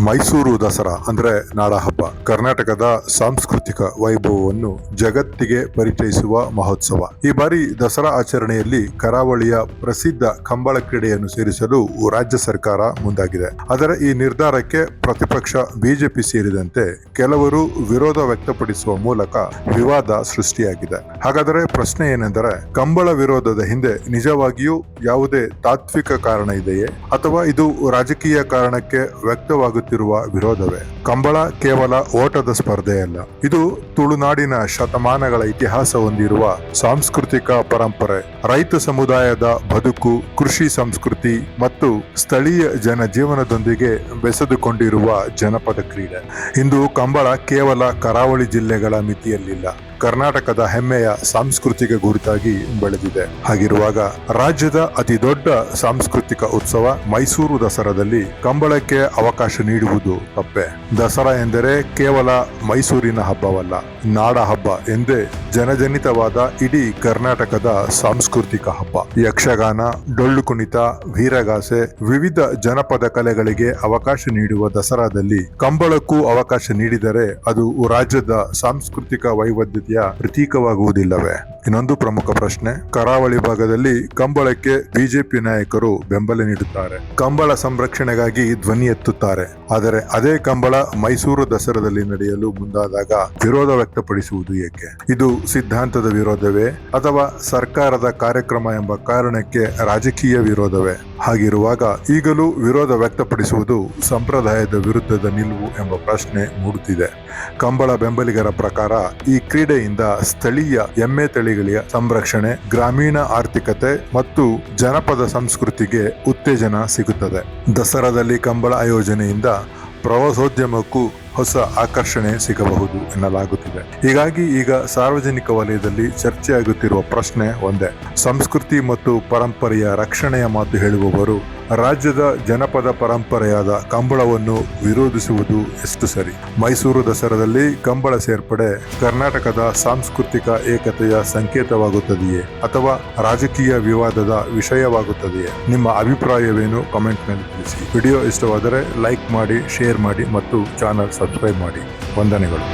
ಮೈಸೂರು ದಸರಾ ಅಂದ್ರೆ ನಾಡಹಬ್ಬ ಕರ್ನಾಟಕದ ಸಾಂಸ್ಕೃತಿಕ ವೈಭವವನ್ನು ಜಗತ್ತಿಗೆ ಪರಿಚಯಿಸುವ ಮಹೋತ್ಸವ. ಈ ಬಾರಿ ದಸರಾ ಆಚರಣೆಯಲ್ಲಿ ಕರಾವಳಿಯ ಪ್ರಸಿದ್ಧ ಕಂಬಳ ಕ್ರೀಡೆಯನ್ನು ಸೇರಿಸಲು ರಾಜ್ಯ ಸರ್ಕಾರ ಮುಂದಾಗಿದೆ. ಆದರೆ ಈ ನಿರ್ಧಾರಕ್ಕೆ ಪ್ರತಿಪಕ್ಷ ಬಿಜೆಪಿ ಸೇರಿದಂತೆ ಕೆಲವರು ವಿರೋಧ ವ್ಯಕ್ತಪಡಿಸುವ ಮೂಲಕ ವಿವಾದ ಸೃಷ್ಟಿಯಾಗಿದೆ. ಹಾಗಾದರೆ ಪ್ರಶ್ನೆ ಏನೆಂದರೆ, ಕಂಬಳ ವಿರೋಧದ ಹಿಂದೆ ನಿಜವಾಗಿಯೂ ಯಾವುದೇ ತಾತ್ವಿಕ ಕಾರಣ ಇದೆಯೇ ಅಥವಾ ಇದು ರಾಜಕೀಯ ಕಾರಣಕ್ಕೆ ವ್ಯಕ್ತವಾಗುತ್ತಿರುವ ವಿರೋಧವೇ? ಕಂಬಳ ಕೇವಲ ಓಟದ ಸ್ಪರ್ಧೆಯಲ್ಲ, ಇದು ತುಳುನಾಡಿನ ಶತಮಾನಗಳ ಇತಿಹಾಸ ಹೊಂದಿರುವ ಸಾಂಸ್ಕೃತಿಕ ಪರಂಪರೆ, ರೈತ ಸಮುದಾಯದ ಬದುಕು, ಕೃಷಿ ಸಂಸ್ಕೃತಿ ಮತ್ತು ಸ್ಥಳೀಯ ಜನಜೀವನದೊಂದಿಗೆ ಬೆಸೆದುಕೊಂಡಿರುವ ಜನಪದ ಕ್ರೀಡೆ. ಇಂದು ಕಂಬಳ ಕೇವಲ ಕರಾವಳಿ ಜಿಲ್ಲೆಗಳ ಮಿತಿಯಲ್ಲಿಲ್ಲ, ಕರ್ನಾಟಕದ ಹೆಮ್ಮೆಯ ಸಾಂಸ್ಕೃತಿಕ ಗುರುತಾಗಿ ಬೆಳೆದಿದೆ. ಹಾಗಿರುವಾಗ ರಾಜ್ಯದ ಅತಿ ದೊಡ್ಡ ಸಾಂಸ್ಕೃತಿಕ ಉತ್ಸವ ಮೈಸೂರು ದಸರಾದಲ್ಲಿ ಕಂಬಳಕ್ಕೆ ಅವಕಾಶ ನೀಡುವುದು ತಪ್ಪೆ? ದಸರಾ ಎಂದರೆ ಕೇವಲ ಮೈಸೂರಿನ ಹಬ್ಬವಲ್ಲ, ನಾಡ ಹಬ್ಬ ಎಂದೇ ಜನಜನಿತವಾದ ಇಡೀ ಕರ್ನಾಟಕದ ಸಾಂಸ್ಕೃತಿಕ ಹಬ್ಬ. ಯಕ್ಷಗಾನ, ಡೊಳ್ಳು ಕುಣಿತ, ವೀರಗಾಸೆ, ವಿವಿಧ ಜನಪದ ಕಲೆಗಳಿಗೆ ಅವಕಾಶ ನೀಡುವ ದಸರಾದಲ್ಲಿ ಕಂಬಳಕ್ಕೂ ಅವಕಾಶ ನೀಡಿದರೆ ಅದು ರಾಜ್ಯದ ಸಾಂಸ್ಕೃತಿಕ ವೈವಿಧ್ಯತೆಯ ಪ್ರತೀಕವಾಗುವುದಿಲ್ಲವೇ? ಇನ್ನೊಂದು ಪ್ರಮುಖ ಪ್ರಶ್ನೆ, ಕರಾವಳಿ ಭಾಗದಲ್ಲಿ ಕಂಬಳಕ್ಕೆ ಬಿಜೆಪಿ ನಾಯಕರು ಬೆಂಬಲ ನೀಡುತ್ತಾರೆ, ಕಂಬಳ ಸಂರಕ್ಷಣೆಗಾಗಿ ಧ್ವನಿ ಎತ್ತುತ್ತಾರೆ. ಆದರೆ ಅದೇ ಕಂಬಳ ಮೈಸೂರು ದಸರಾದಲ್ಲಿ ನಡೆಯಲು ಮುಂದಾದಾಗ ವಿರೋಧ ವ್ಯಕ್ತಪಡಿಸುವುದು ಏಕೆ? ಇದು ಸಿದ್ಧಾಂತದ ವಿರೋಧವೇ ಅಥವಾ ಸರ್ಕಾರದ ಕಾರ್ಯಕ್ರಮ ಎಂಬ ಕಾರಣಕ್ಕೆ ರಾಜಕೀಯ ವಿರೋಧವೇ? ಹಾಗಿರುವಾಗ ಈಗಲೂ ವಿರೋಧ ವ್ಯಕ್ತಪಡಿಸುವುದು ಸಂಪ್ರದಾಯದ ವಿರುದ್ಧದ ನಿಲುವು ಎಂಬ ಪ್ರಶ್ನೆ ಮೂಡುತ್ತಿದೆ. ಕಂಬಳ ಬೆಂಬಲಿಗರ ಪ್ರಕಾರ ಈ ಕ್ರೀಡೆಯಿಂದ ಸ್ಥಳೀಯ ಎಮ್ಮೆ ತಳಿಗಳ ಸಂರಕ್ಷಣೆ, ಗ್ರಾಮೀಣ ಆರ್ಥಿಕತೆ ಮತ್ತು ಜನಪದ ಸಂಸ್ಕೃತಿಗೆ ಉತ್ತೇಜನ ಸಿಗುತ್ತದೆ. ದಸರಾದಲ್ಲಿ ಕಂಬಳ ಆಯೋಜನೆಯಿಂದ ಪ್ರವಾಸೋದ್ಯಮಕ್ಕೂ ಹೊಸ ಆಕರ್ಷಣೆ ಸಿಗಬಹುದು ಎನ್ನಲಾಗುತ್ತಿದೆ. ಹೀಗಾಗಿ ಈಗ ಸಾರ್ವಜನಿಕ ವಲಯದಲ್ಲಿ ಚರ್ಚೆಯಾಗುತ್ತಿರುವ ಪ್ರಶ್ನೆ ಒಂದೇ, ಸಂಸ್ಕೃತಿ ಮತ್ತು ಪರಂಪರೆಯ ರಕ್ಷಣೆಯ ಮಾತು ಹೇಳುವವರು ರಾಜ್ಯದ ಜನಪದ ಪರಂಪರೆಯಾದ ಕಂಬಳವನ್ನು ವಿರೋಧಿಸುವುದು ಎಷ್ಟು ಸರಿ? ಮೈಸೂರು ದಸರಾದಲ್ಲಿ ಕಂಬಳ ಸೇರ್ಪಡೆ ಕರ್ನಾಟಕದ ಸಾಂಸ್ಕೃತಿಕ ಏಕತೆಯ ಸಂಕೇತವಾಗುತ್ತದೆಯೇ ಅಥವಾ ರಾಜಕೀಯ ವಿವಾದದ ವಿಷಯವಾಗುತ್ತದೆಯೇ? ನಿಮ್ಮ ಅಭಿಪ್ರಾಯವೇನು? ಕಾಮೆಂಟ್ನಲ್ಲಿ ತಿಳಿಸಿ. ವಿಡಿಯೋ ಇಷ್ಟವಾದರೆ ಲೈಕ್ ಮಾಡಿ, ಶೇರ್ ಮಾಡಿ ಮತ್ತು ಚಾನಲ್ ಸಬ್ಸ್ಕ್ರೈಬ್ ಮಾಡಿ. ವಂದನೆಗಳು.